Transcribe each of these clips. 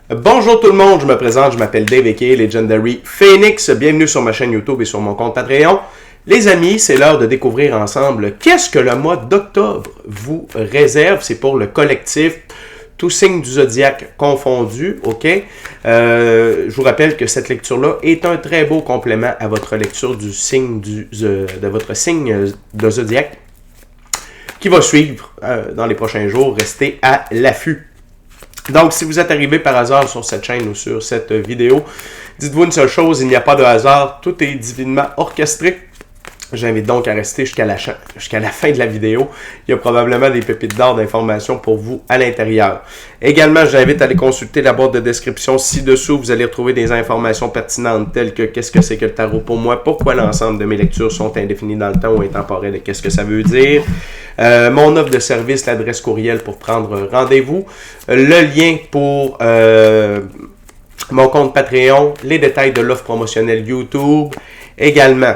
Bonjour tout le monde, je me présente, je m'appelle Dave aka Legendary Phoenix. Bienvenue sur ma chaîne YouTube et sur mon compte Patreon. Les amis, c'est l'heure de découvrir ensemble qu'est-ce que le mois d'octobre vous réserve. C'est pour le collectif tous signes du zodiaque confondus, ok? Je vous rappelle que cette lecture-là est un très beau complément à votre lecture du signe de votre signe de zodiaque qui va suivre dans les prochains jours. Restez à l'affût. Donc, si vous êtes arrivé par hasard sur cette chaîne ou sur cette vidéo, dites-vous une seule chose, il n'y a pas de hasard, tout est divinement orchestré. J'invite donc à rester jusqu'à la fin de la vidéo. Il y a probablement des pépites d'or d'informations pour vous à l'intérieur. Également, j'invite à aller consulter la boîte de description ci-dessous. Vous allez retrouver des informations pertinentes telles que qu'est-ce que c'est que le tarot pour moi, pourquoi l'ensemble de mes lectures sont indéfinies dans le temps ou intemporelles et qu'est-ce que ça veut dire. Mon offre de service, l'adresse courriel pour prendre rendez-vous. Le lien pour mon compte Patreon, les détails de l'offre promotionnelle YouTube. Également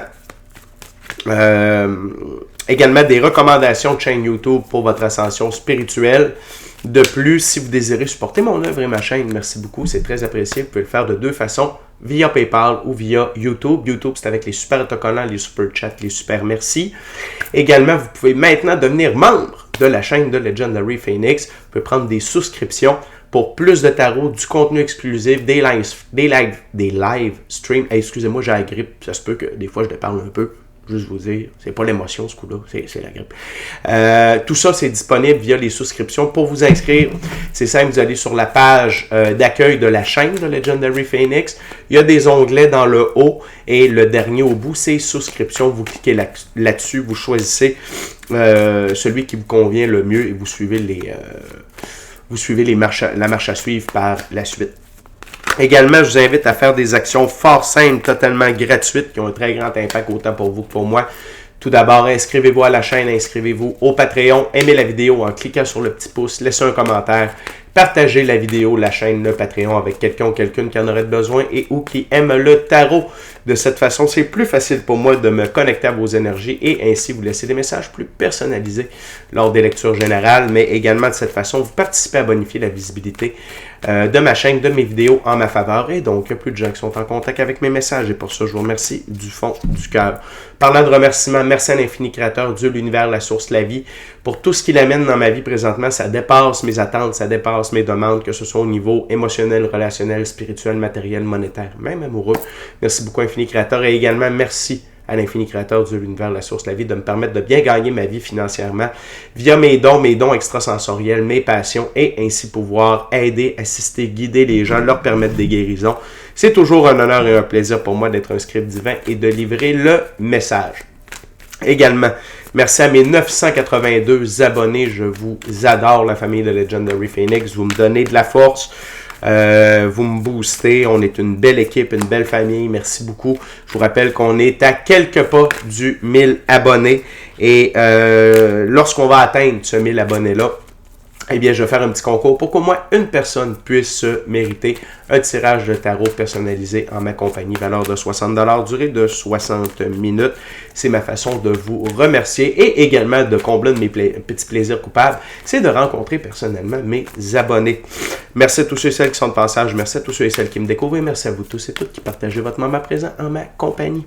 des recommandations de chaîne YouTube pour votre ascension spirituelle. De plus, si vous désirez supporter mon œuvre et ma chaîne, merci beaucoup, c'est très apprécié. Vous pouvez le faire de deux façons, via PayPal ou via YouTube. YouTube, c'est avec les super autocollants, les super chats, les super merci. Également, vous pouvez maintenant devenir membre de la chaîne de Legendary Phoenix. Vous pouvez prendre des souscriptions pour plus de tarot, du contenu exclusif, des live streams. Hey, excusez-moi, j'ai la grippe, ça se peut que des fois je déparle un peu. Juste vous dire, c'est pas l'émotion ce coup-là, c'est la grippe. Tout ça, c'est disponible via les souscriptions. Pour vous inscrire, c'est simple, vous allez sur la page d'accueil de la chaîne de Legendary Phoenix. Il y a des onglets dans le haut et le dernier au bout, c'est souscription. Vous cliquez là-dessus, vous choisissez celui qui vous convient le mieux et vous suivez la marche à suivre par la suite. Également, je vous invite à faire des actions fort simples, totalement gratuites, qui ont un très grand impact autant pour vous que pour moi. Tout d'abord, inscrivez-vous à la chaîne, inscrivez-vous au Patreon, aimez la vidéo en cliquant sur le petit pouce, laissez un commentaire, partagez la vidéo, la chaîne, le Patreon avec quelqu'un ou quelqu'une qui en aurait besoin et ou qui aime le tarot. De cette façon, c'est plus facile pour moi de me connecter à vos énergies et ainsi vous laisser des messages plus personnalisés lors des lectures générales, mais également de cette façon, vous participez à bonifier la visibilité de ma chaîne, de mes vidéos en ma faveur. Et donc, il y a plus de gens qui sont en contact avec mes messages et pour ça, je vous remercie du fond du cœur. Parlant de remerciements, merci à l'infini créateur, Dieu, l'univers, la source, la vie, pour tout ce qu'il amène dans ma vie présentement. Ça dépasse mes attentes, ça dépasse mes demandes, que ce soit au niveau émotionnel, relationnel, spirituel, matériel, monétaire, même amoureux. Merci beaucoup, infini créateur. Et également, merci à l'infini créateur, Dieu, l'univers, la source, la vie, de me permettre de bien gagner ma vie financièrement via mes dons extrasensoriels, mes passions, et ainsi pouvoir aider, assister, guider les gens, leur permettre des guérisons. C'est toujours un honneur et un plaisir pour moi d'être un script divin et de livrer le message. Également, merci à mes 982 abonnés. Je vous adore, la famille de Legendary Phoenix. Vous me donnez de la force. Vous me boostez, on est une belle équipe, une belle famille, merci beaucoup. Je vous rappelle qu'on est à quelques pas du 1000 abonnés et lorsqu'on va atteindre ce 1000 abonnés-là, eh bien, je vais faire un petit concours pour qu'au moins une personne puisse se mériter un tirage de tarot personnalisé en ma compagnie, valeur de 60$, durée de 60 minutes. C'est ma façon de vous remercier et également de combler de mes petits plaisirs coupables, c'est de rencontrer personnellement mes abonnés. Merci à tous ceux et celles qui sont de passage, merci à tous ceux et celles qui me découvrent et merci à vous tous et toutes qui partagez votre moment présent en ma compagnie.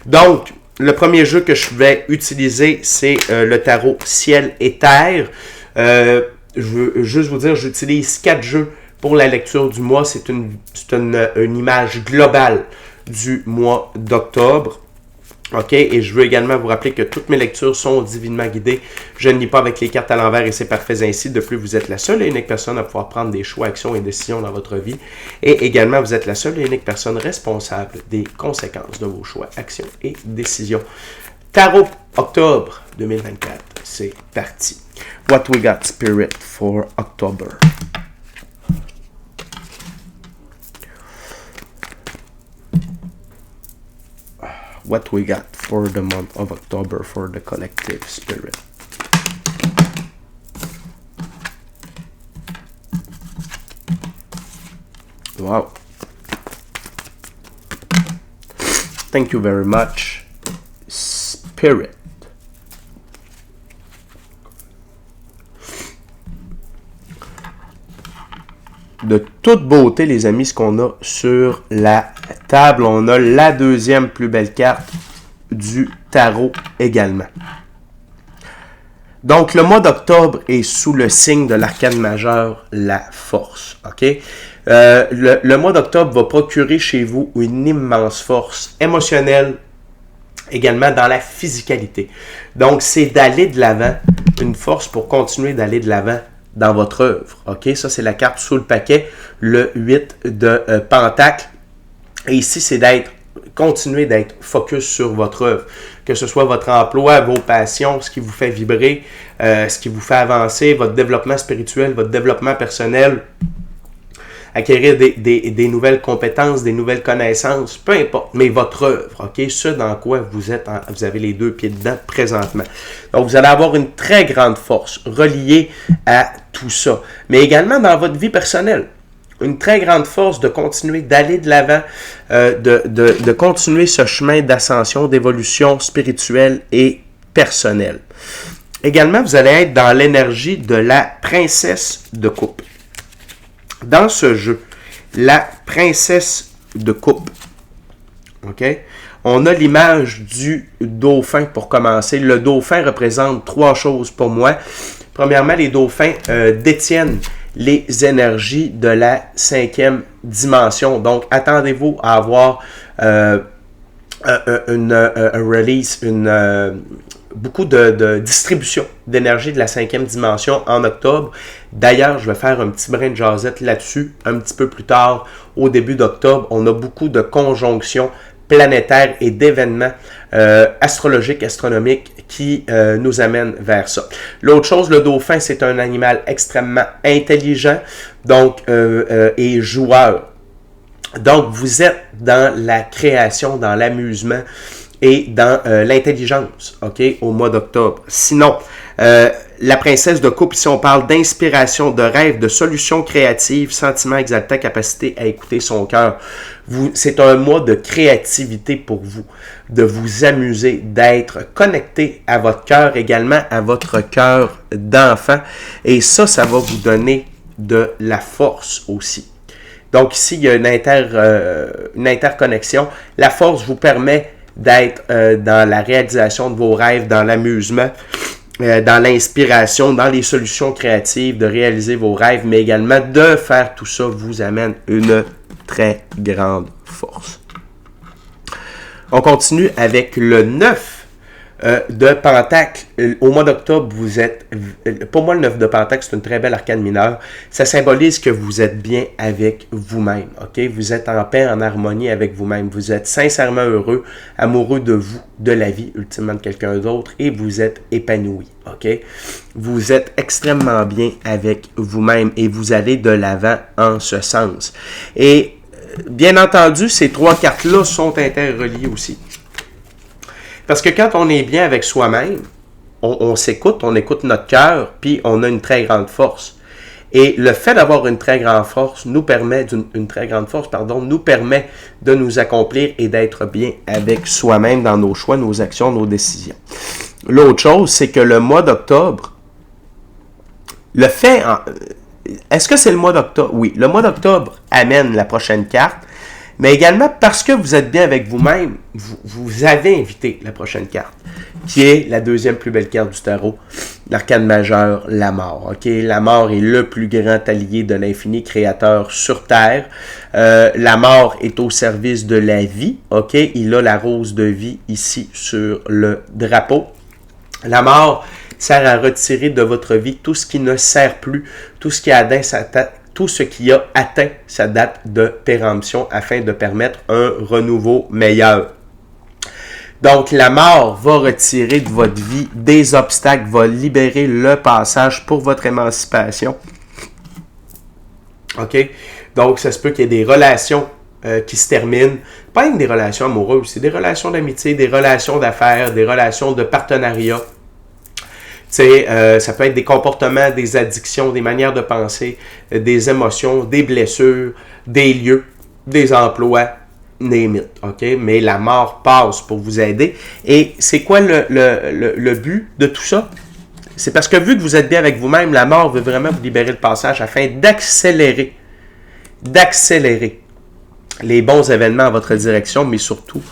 Donc, le premier jeu que je vais utiliser, c'est le tarot Ciel et Terre. Je veux juste vous dire, j'utilise 4 jeux pour la lecture du mois. C'est une image globale du mois d'octobre. OK? Et je veux également vous rappeler que toutes mes lectures sont divinement guidées. Je ne lis pas avec les cartes à l'envers et c'est parfait ainsi. De plus, vous êtes la seule et unique personne à pouvoir prendre des choix, actions et décisions dans votre vie. Et également, vous êtes la seule et unique personne responsable des conséquences de vos choix, actions et décisions. Tarot octobre 2024, c'est parti. What we got, Spirit, for October? What we got for the month of October for the collective spirit? Wow. Thank you very much, Spirit. de toute beauté, les amis, ce qu'on a sur la table. On a la deuxième plus belle carte du tarot également. Donc, le mois d'octobre est sous le signe de l'arcane majeur, la force. OK? Le mois d'octobre va procurer chez vous une immense force émotionnelle, également dans la physicalité. Donc, c'est d'aller de l'avant, une force pour continuer d'aller de l'avant dans votre œuvre. OK? Ça, c'est la carte sous le paquet, le 8 de Pentacle. Et ici, c'est continuer d'être focus sur votre œuvre. Que ce soit votre emploi, vos passions, ce qui vous fait vibrer, ce qui vous fait avancer, votre développement spirituel, votre développement personnel, acquérir des nouvelles compétences, des nouvelles connaissances, peu importe, mais votre œuvre, OK? Ce dans quoi vous avez les deux pieds dedans présentement. Donc, vous allez avoir une très grande force reliée à tout ça, mais également dans votre vie personnelle. Une très grande force de continuer d'aller de l'avant, de continuer ce chemin d'ascension, d'évolution spirituelle et personnelle. Également, vous allez être dans l'énergie de la princesse de coupe. Dans ce jeu, la princesse de coupe, OK? On a l'image du dauphin pour commencer. Le dauphin représente trois choses pour moi. Premièrement, les dauphins détiennent les énergies de la 5e dimension. Donc, attendez-vous à avoir un release, beaucoup de distribution d'énergie de la 5e dimension en octobre. D'ailleurs, je vais faire un petit brin de jasette là-dessus un petit peu plus tard, au début d'octobre. On a beaucoup de conjonctions planétaires et d'événements astrologiques, astronomiques qui nous amènent vers ça. L'autre chose, le dauphin, c'est un animal extrêmement intelligent donc et joueur. Donc, vous êtes dans la création, dans l'amusement et dans l'intelligence, OK, au mois d'octobre. Sinon, la princesse de coupe, ici on parle d'inspiration, de rêve, de solutions créatives, sentiments exaltants, capacité à écouter son cœur. C'est un mois de créativité pour vous, de vous amuser, d'être connecté à votre cœur, également à votre cœur d'enfant. Et ça va vous donner de la force aussi. Donc ici, il y a une interconnexion. La force vous permet d'être dans la réalisation de vos rêves, dans l'amusement, dans l'inspiration, dans les solutions créatives, de réaliser vos rêves, mais également de faire tout ça vous amène une très grande force. On continue avec le 9 de Pentacle. Au mois d'octobre, vous êtes... Pour moi, le 9 de Pentacle, c'est une très belle arcane mineure. Ça symbolise que vous êtes bien avec vous-même. OK? Vous êtes en paix, en harmonie avec vous-même. Vous êtes sincèrement heureux, amoureux de vous, de la vie, ultimement de quelqu'un d'autre, et vous êtes épanoui. OK? Vous êtes extrêmement bien avec vous-même et vous allez de l'avant en ce sens. Et bien entendu, ces trois cartes-là sont interreliées aussi. Parce que quand on est bien avec soi-même, on s'écoute, on écoute notre cœur, puis on a une très grande force. Et le fait d'avoir une très grande force nous permet de nous accomplir et d'être bien avec soi-même dans nos choix, nos actions, nos décisions. L'autre chose, c'est que le mois d'octobre, est-ce que c'est le mois d'octobre? Oui, le mois d'octobre amène la prochaine carte. Mais également, parce que vous êtes bien avec vous-même, vous avez invité la prochaine carte, qui est la deuxième plus belle carte du tarot, l'arcane majeur, la mort. Okay? La mort est le plus grand allié de l'infini créateur sur Terre. La mort est au service de la vie. Okay? Il a la rose de vie ici sur le drapeau. La mort sert à retirer de votre vie tout ce qui ne sert plus, tout ce qui a atteint sa date de péremption afin de permettre un renouveau meilleur. Donc, la mort va retirer de votre vie des obstacles, va libérer le passage pour votre émancipation. OK? Donc, ça se peut qu'il y ait des relations qui se terminent. Pas même des relations amoureuses, c'est des relations d'amitié, des relations d'affaires, des relations de partenariat. Ça peut être des comportements, des addictions, des manières de penser, des émotions, des blessures, des lieux, des emplois, name it, OK? Mais la mort passe pour vous aider. Et c'est quoi le but de tout ça? C'est parce que vu que vous êtes bien avec vous-même, la mort veut vraiment vous libérer le passage afin d'accélérer d'accélérer les bons événements à votre direction, mais surtout,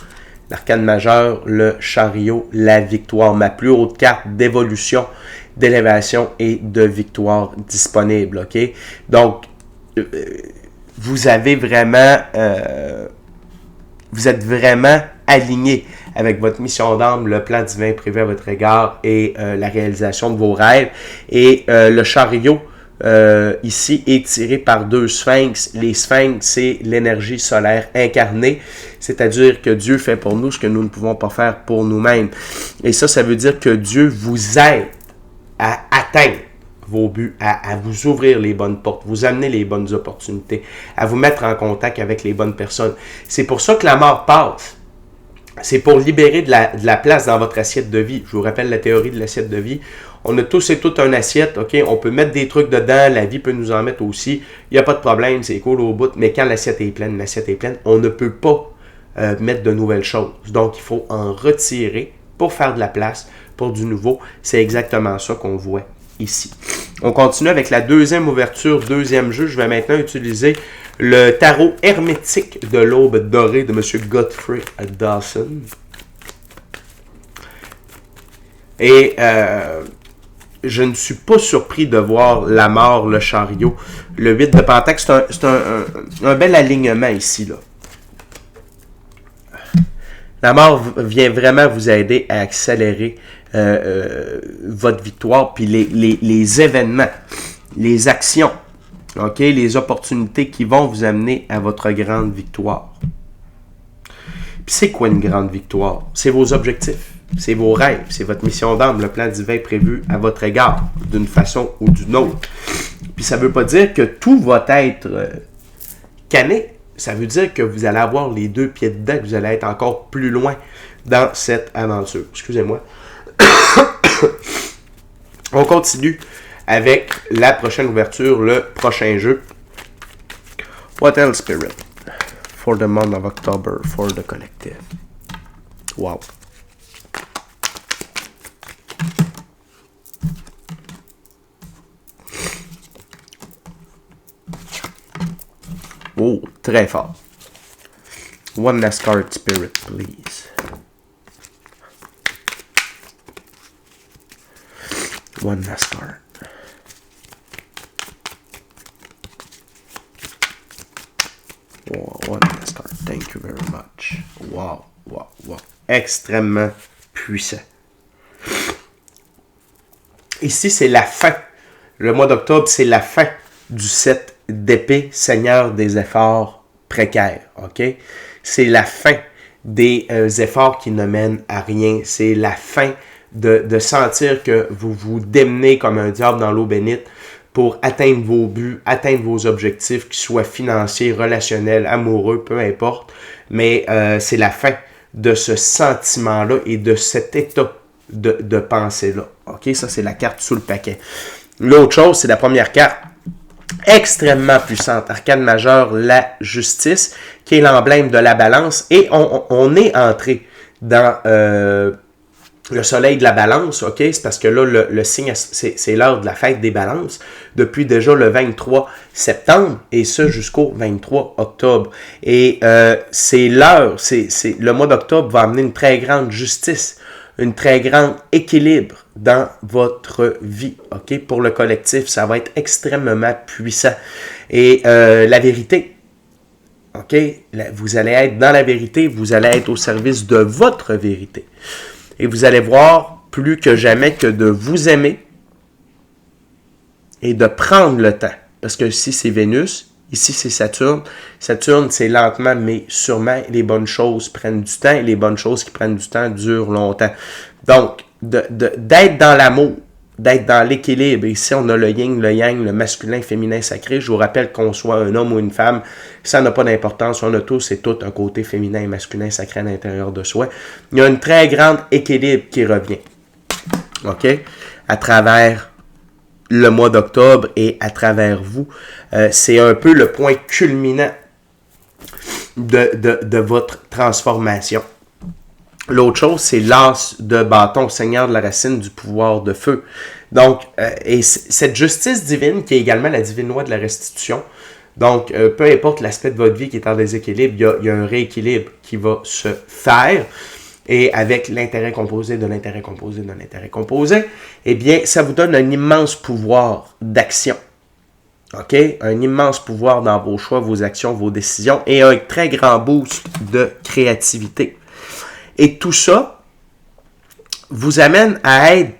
l'arcane majeur, le chariot, la victoire, ma plus haute carte d'évolution, d'élévation et de victoire disponible, ok? Donc, vous avez vraiment, vous êtes vraiment aligné avec votre mission d'âme, le plan divin privé à votre égard et la réalisation de vos rêves. Et le chariot, ici, est tiré par 2 sphinx. Les sphinx, c'est l'énergie solaire incarnée, c'est-à-dire que Dieu fait pour nous ce que nous ne pouvons pas faire pour nous-mêmes. Et ça veut dire que Dieu vous aide à atteindre vos buts, à vous ouvrir les bonnes portes, vous amener les bonnes opportunités, à vous mettre en contact avec les bonnes personnes. C'est pour ça que la mort passe. C'est pour libérer de la place dans votre assiette de vie. Je vous rappelle la théorie de l'assiette de vie. On a tous et toutes une assiette, ok? On peut mettre des trucs dedans, la vie peut nous en mettre aussi. Il n'y a pas de problème, c'est cool au bout. Mais quand l'assiette est pleine, on ne peut pas mettre de nouvelles choses. Donc, il faut en retirer pour faire de la place, pour du nouveau. C'est exactement ça qu'on voit ici. On continue avec la deuxième ouverture, deuxième jeu. Je vais maintenant utiliser le tarot hermétique de l'aube dorée de M. Godfrey Dawson. Et je ne suis pas surpris de voir la mort, le chariot, le 8 de Pentacle. C'est un bel alignement ici, là. La mort vient vraiment vous aider à accélérer votre victoire, puis les événements, les actions, ok, les opportunités qui vont vous amener à votre grande victoire. Puis c'est quoi une grande victoire? C'est vos objectifs, c'est vos rêves, c'est votre mission d'âme, le plan divin prévu à votre égard, d'une façon ou d'une autre. Puis ça ne veut pas dire que tout va être cané. Ça veut dire que vous allez avoir les 2 pieds dedans, que vous allez être encore plus loin dans cette aventure. Excusez-moi. On continue avec la prochaine ouverture, le prochain jeu. What else, Spirit? For the month of October, for the collective. Wow. Oh, très fort. One last card, Spirit, please. One last card. One last card. Thank you very much. Wow, wow, wow. Extrêmement puissant. Ici, c'est la fin. Le mois d'octobre, c'est la fin du set d'épée, Seigneur des efforts précaires. OK? C'est la fin des efforts qui ne mènent à rien. C'est la fin de sentir que vous vous démenez comme un diable dans l'eau bénite pour atteindre vos buts, atteindre vos objectifs, qu'ils soient financiers, relationnels, amoureux, peu importe. Mais c'est la fin de ce sentiment-là et de cet état de pensée-là. OK? Ça, c'est la carte sous le paquet. L'autre chose, c'est la première carte. Extrêmement puissante. Arcane majeur, la justice, qui est l'emblème de la balance. Et on est entré dans le soleil de la balance, ok? C'est parce que là, le signe, c'est l'heure de la fête des balances, depuis déjà le 23 septembre, et ça jusqu'au 23 octobre. Et c'est l'heure, le mois d'octobre va amener une très grande justice, une très grande équilibre dans votre vie, ok? Pour le collectif, ça va être extrêmement puissant. Et la vérité, ok? Vous allez être dans la vérité, vous allez être au service de votre vérité. Et vous allez voir plus que jamais que de vous aimer et de prendre le temps. Parce que ici, c'est Vénus, ici, c'est Saturne. Saturne, c'est lentement, mais sûrement, les bonnes choses prennent du temps et les bonnes choses qui prennent du temps durent longtemps. Donc, d'être dans l'amour, d'être dans l'équilibre. Ici, on a le yin, le yang, le masculin, féminin, sacré. Je vous rappelle qu'on soit un homme ou une femme, ça n'a pas d'importance. On a tous et toutes un côté féminin et masculin sacré à l'intérieur de soi. Il y a une très grande équilibre qui revient. OK? À travers le mois d'octobre et à travers vous. C'est un peu le point culminant de votre transformation. L'autre chose, c'est l'as de bâton, Seigneur de la racine du pouvoir de feu. Donc, et cette justice divine, qui est également la divine loi de la restitution, Donc, peu importe l'aspect de votre vie qui est en déséquilibre, il y a un rééquilibre qui va se faire. Et avec l'intérêt composé de l'intérêt composé de l'intérêt composé, eh bien, ça vous donne un immense pouvoir d'action. OK? Un immense pouvoir dans vos choix, vos actions, vos décisions et un très grand boost de créativité. Et tout ça vous amène à être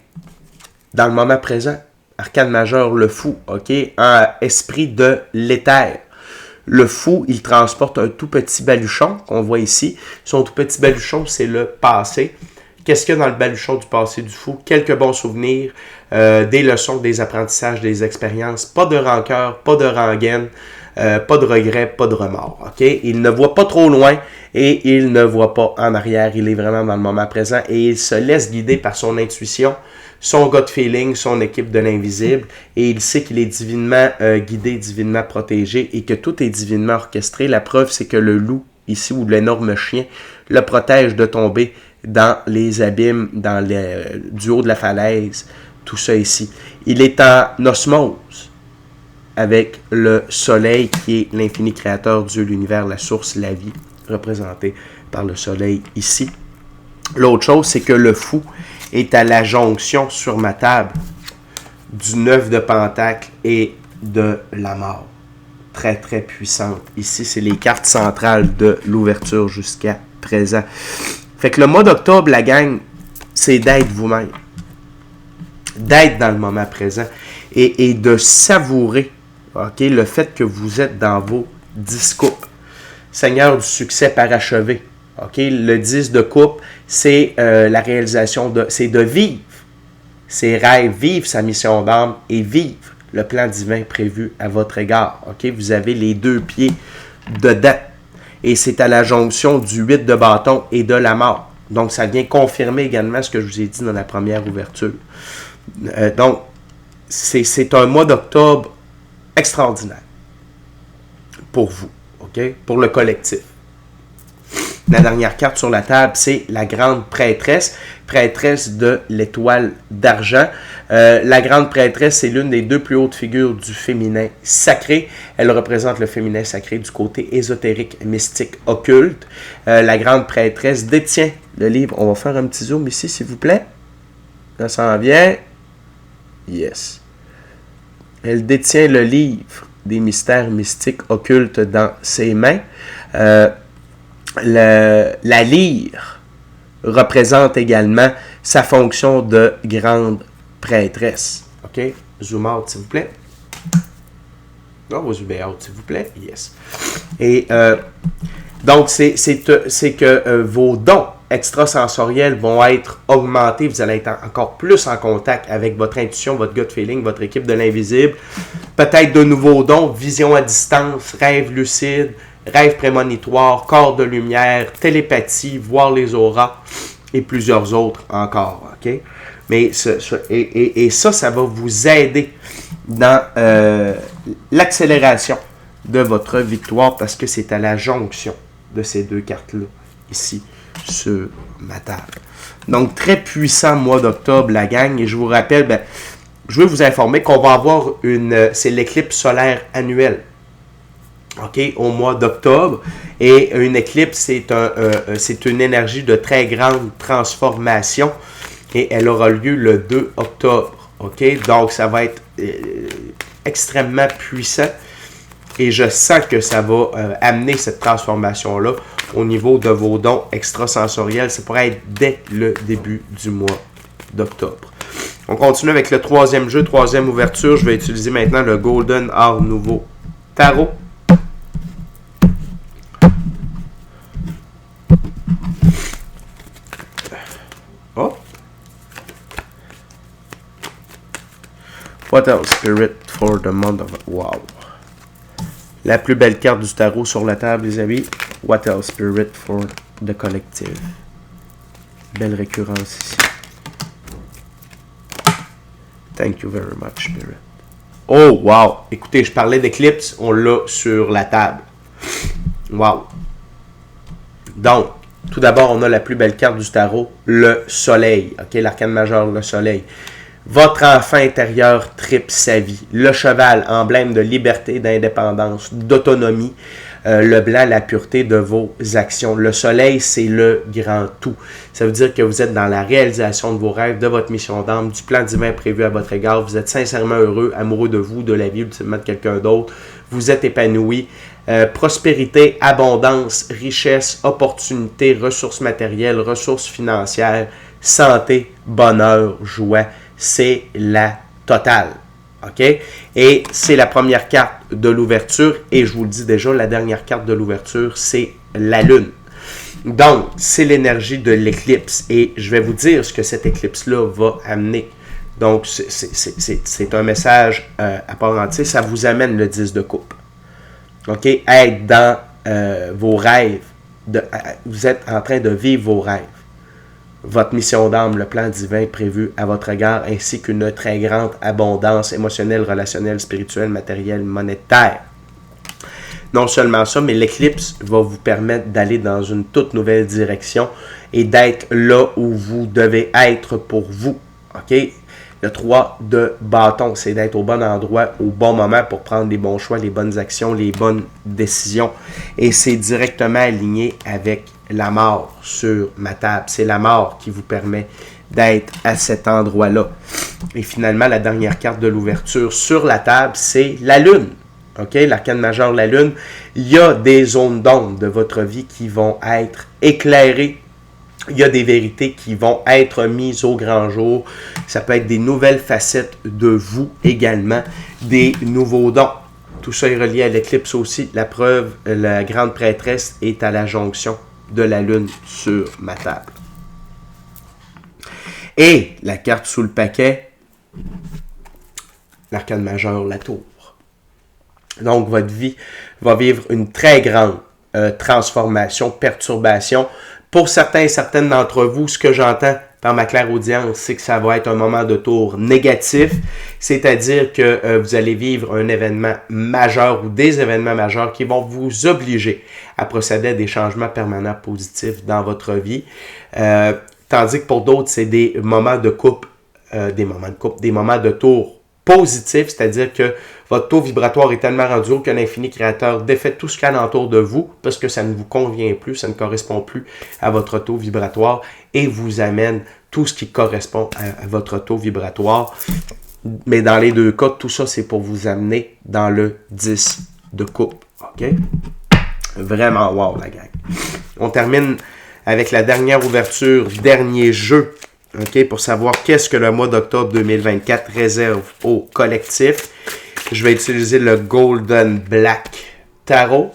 dans le moment présent. Arcane majeur, le fou, OK? Un esprit de l'éther. Le fou, il transporte un tout petit baluchon qu'on voit ici. Son tout petit baluchon, c'est le passé. Qu'est-ce qu'il y a dans le baluchon du passé du fou? Quelques bons souvenirs, des leçons, des apprentissages, des expériences. Pas de rancœur, pas de rengaine, pas de regrets, pas de remords. Okay? Il ne voit pas trop loin et il ne voit pas en arrière. Il est vraiment dans le moment présent et il se laisse guider par son intuition, son gut feeling, son équipe de l'invisible, et il sait qu'il est divinement guidé, divinement protégé, et que tout est divinement orchestré. La preuve, c'est que le loup, ici, ou l'énorme chien, le protège de tomber dans les abîmes, du haut de la falaise, tout ça ici. Il est en osmose avec le soleil, qui est l'infini créateur, Dieu, l'univers, la source, la vie, représenté par le soleil ici. L'autre chose, c'est que le fou est à la jonction sur ma table du 9 de Pentacle et de la mort. Très, très puissante. Ici, c'est les cartes centrales de l'ouverture jusqu'à présent. Fait que le mois d'octobre, la gang, c'est d'être vous-même. D'être dans le moment présent et de savourer, OK, le fait que vous êtes dans vos 10 coupes. Seigneur du succès parachevé. OK, le 10 de coupe, c'est la réalisation c'est de vivre ses rêves, vivre sa mission d'âme et vivre le plan divin prévu à votre égard. OK, vous avez les deux pieds dedans. Et c'est à la jonction du 8 de bâton et de la mort. Donc, ça vient confirmer également ce que je vous ai dit dans la première ouverture. Donc, c'est un mois d'octobre extraordinaire pour vous, OK, pour le collectif. La dernière carte sur la table, c'est la grande prêtresse, prêtresse de l'étoile d'argent. La grande prêtresse, c'est l'une des deux plus hautes figures du féminin sacré. Elle représente le féminin sacré du côté ésotérique, mystique, occulte. La grande prêtresse détient le livre. On va faire un petit zoom ici, s'il vous plaît. Ça s'en vient. Yes. Elle détient le livre des mystères mystiques occultes dans ses mains. La lyre représente également sa fonction de grande prêtresse. OK? Zoom out, s'il vous plaît. On va zoomer out, s'il vous plaît. Yes. Et donc, c'est que vos dons extrasensoriels vont être augmentés. Vous allez être encore plus en contact avec votre intuition, votre gut feeling, votre équipe de l'invisible. Peut-être de nouveaux dons, vision à distance, rêve lucide, rêve prémonitoire, corps de lumière, télépathie, voir les auras et plusieurs autres encore. OK? Mais ça va vous aider dans l'accélération de votre victoire parce que c'est à la jonction de ces deux cartes-là, ici, sur ma table. Donc, très puissant mois d'octobre, la gang. Et je vous rappelle, je veux vous informer qu'on va avoir c'est l'éclipse solaire annuelle. OK, au mois d'octobre. Et une éclipse, c'est une énergie de très grande transformation. Et elle aura lieu le 2 octobre. OK, donc ça va être extrêmement puissant. Et je sens que ça va amener cette transformation-là au niveau de vos dons extrasensoriels. Ça pourrait être dès le début du mois d'octobre. On continue avec le troisième jeu, troisième ouverture. Je vais utiliser maintenant le Golden Art Nouveau Tarot. Oh. What else, Spirit, for the month of... Wow. La plus belle carte du tarot sur la table, les amis. What else, Spirit, for the collective. Belle récurrence ici. Thank you very much, Spirit. Oh, wow. Écoutez, je parlais d'éclipse, on l'a sur la table. Wow. Donc, tout d'abord, on a la plus belle carte du tarot, le soleil. OK, l'arcane majeur, le soleil. Votre enfant intérieur tripe sa vie. Le cheval, emblème de liberté, d'indépendance, d'autonomie. Le blanc, la pureté de vos actions. Le soleil, c'est le grand tout. Ça veut dire que vous êtes dans la réalisation de vos rêves, de votre mission d'âme, du plan divin prévu à votre égard. Vous êtes sincèrement heureux, amoureux de vous, de la vie, ultimement de quelqu'un d'autre. Vous êtes épanoui. Prospérité, abondance, richesse, opportunité, ressources matérielles, ressources financières, santé, bonheur, joie. C'est la totale. OK? Et c'est la première carte de l'ouverture. Et je vous le dis déjà, la dernière carte de l'ouverture, c'est la Lune. Donc, c'est l'énergie de l'éclipse. Et je vais vous dire ce que cette éclipse-là va amener. Donc, c'est un message à part entière. Ça vous amène le 10 de coupe. OK? Être dans vos rêves. Vous êtes en train de vivre vos rêves. Votre mission d'âme, le plan divin prévu à votre égard, ainsi qu'une très grande abondance émotionnelle, relationnelle, spirituelle, matérielle, monétaire. Non seulement ça, mais l'éclipse va vous permettre d'aller dans une toute nouvelle direction et d'être là où vous devez être pour vous. OK? Le 3 de bâton, c'est d'être au bon endroit, au bon moment pour prendre les bons choix, les bonnes actions, les bonnes décisions. Et c'est directement aligné avec la mort sur ma table. C'est la mort qui vous permet d'être à cet endroit-là. Et finalement, la dernière carte de l'ouverture sur la table, c'est la Lune. OK? L'arcane majeur, la Lune. Il y a des zones d'ombre de votre vie qui vont être éclairées. Il y a des vérités qui vont être mises au grand jour. Ça peut être des nouvelles facettes de vous également, des nouveaux dons. Tout ça est relié à l'éclipse aussi. La preuve, la grande prêtresse est à la jonction de la Lune sur ma table. Et la carte sous le paquet, l'arcane majeur, la tour. Donc, votre vie va vivre une très grande transformation, perturbation. Pour certains et certaines d'entre vous, ce que j'entends par ma claire audience, c'est que ça va être un moment de tour négatif, c'est-à-dire que vous allez vivre un événement majeur ou des événements majeurs qui vont vous obliger à procéder à des changements permanents positifs dans votre vie. Tandis que pour d'autres, c'est des moments de coupe, des moments de tour positifs, c'est-à-dire que votre taux vibratoire est tellement rendu haut que l'infini créateur défait tout ce qu'il y a autour de vous parce que ça ne vous convient plus, ça ne correspond plus à votre taux vibratoire et vous amène tout ce qui correspond à votre taux vibratoire. Mais dans les deux cas, tout ça, c'est pour vous amener dans le 10 de coupe. OK? Vraiment wow, la gang. On termine avec la dernière ouverture, dernier jeu. OK? Pour savoir qu'est-ce que le mois d'octobre 2024 réserve au collectif. Je vais utiliser le Golden Black Tarot.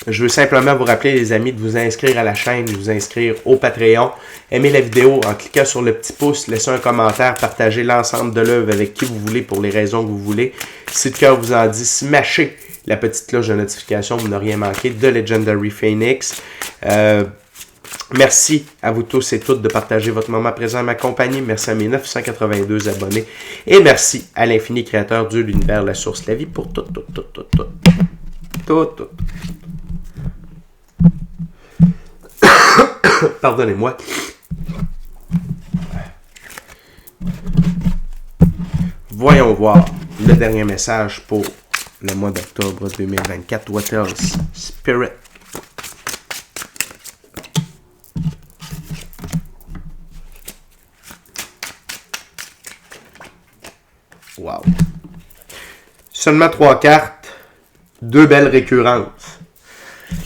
Je veux simplement vous rappeler, les amis, de vous inscrire à la chaîne, de vous inscrire au Patreon. Aimez la vidéo en cliquant sur le petit pouce, laissez un commentaire, partagez l'ensemble de l'œuvre avec qui vous voulez pour les raisons que vous voulez. Si le cœur vous en dit, smashez la petite cloche de notification pour ne rien manquer de Legendary Phoenix. Merci à vous tous et toutes de partager votre moment présent à ma compagnie. Merci à mes 982 abonnés. Et merci à l'infini créateur, Dieu, l'univers, la source, la vie, pour tout. Pardonnez-moi. Voyons voir le dernier message pour le mois d'octobre 2024. What else? Spirit. Wow. Seulement 3 cartes, 2 belles récurrences.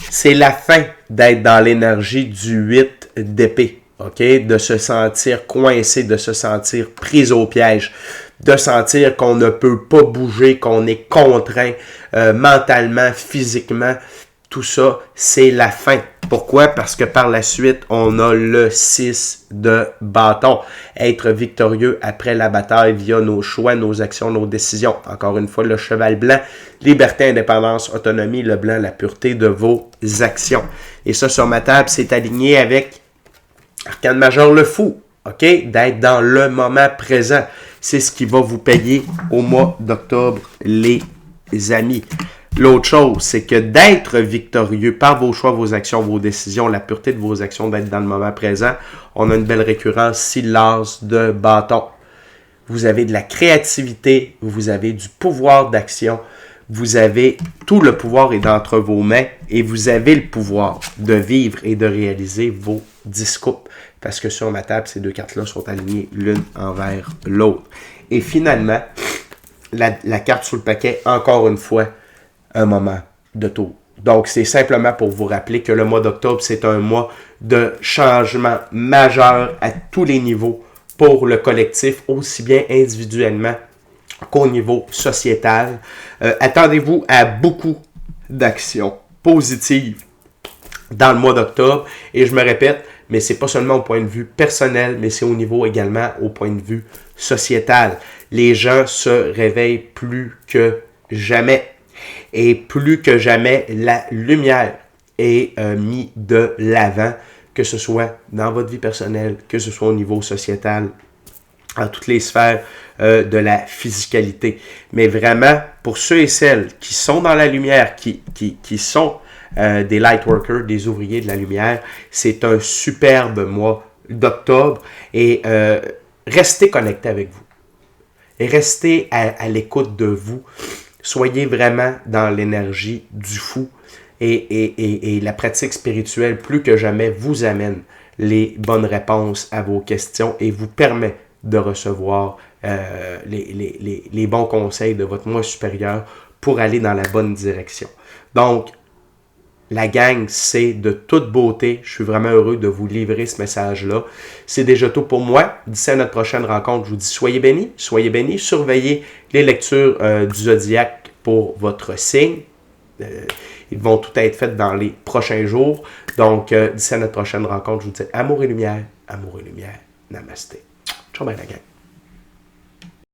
C'est la fin d'être dans l'énergie du 8 d'épée, OK? De se sentir coincé, de se sentir pris au piège, de sentir qu'on ne peut pas bouger, qu'on est contraint mentalement, physiquement. Tout ça, c'est la fin. Pourquoi? Parce que par la suite, on a le 6 de bâton. Être victorieux après la bataille via nos choix, nos actions, nos décisions. Encore une fois, le cheval blanc, liberté, indépendance, autonomie, le blanc, la pureté de vos actions. Et ça, sur ma table, c'est aligné avec Arcane majeur, le fou. OK? D'être dans le moment présent. C'est ce qui va vous payer au mois d'octobre, les amis. L'autre chose, c'est que d'être victorieux par vos choix, vos actions, vos décisions, la pureté de vos actions, d'être dans le moment présent, on a une belle récurrence, 6 l'as de bâton. vous avez de la créativité, vous avez du pouvoir d'action, vous avez tout le pouvoir est d'entre vos mains et vous avez le pouvoir de vivre et de réaliser vos 10 coupes. Parce que sur ma table, ces 2 cartes-là sont alignées l'une envers l'autre. Et finalement, la carte sur le paquet, encore une fois, un moment de tour. Donc, c'est simplement pour vous rappeler que le mois d'octobre, c'est un mois de changement majeur à tous les niveaux pour le collectif, aussi bien individuellement qu'au niveau sociétal. Attendez-vous à beaucoup d'actions positives dans le mois d'octobre. Et je me répète, mais c'est pas seulement au point de vue personnel, mais c'est au niveau également au point de vue sociétal. Les gens se réveillent plus que jamais. Et plus que jamais, la lumière est mise de l'avant, que ce soit dans votre vie personnelle, que ce soit au niveau sociétal, en toutes les sphères de la physicalité. Mais vraiment, pour ceux et celles qui sont dans la lumière, qui sont des lightworkers, des ouvriers de la lumière, c'est un superbe mois d'octobre. Et restez connectés avec vous. Et restez à l'écoute de vous. Soyez vraiment dans l'énergie du fou. Et la pratique spirituelle, plus que jamais, vous amène les bonnes réponses à vos questions et vous permet de recevoir les bons conseils de votre moi supérieur pour aller dans la bonne direction. Donc, la gang, c'est de toute beauté. Je suis vraiment heureux de vous livrer ce message-là. C'est déjà tout pour moi. D'ici à notre prochaine rencontre, je vous dis soyez bénis, surveillez les lectures du zodiaque pour votre signe. Ils vont tout être faits dans les prochains jours. Donc, d'ici à notre prochaine rencontre, je vous dis amour et lumière, namasté. Ciao, bye la gang.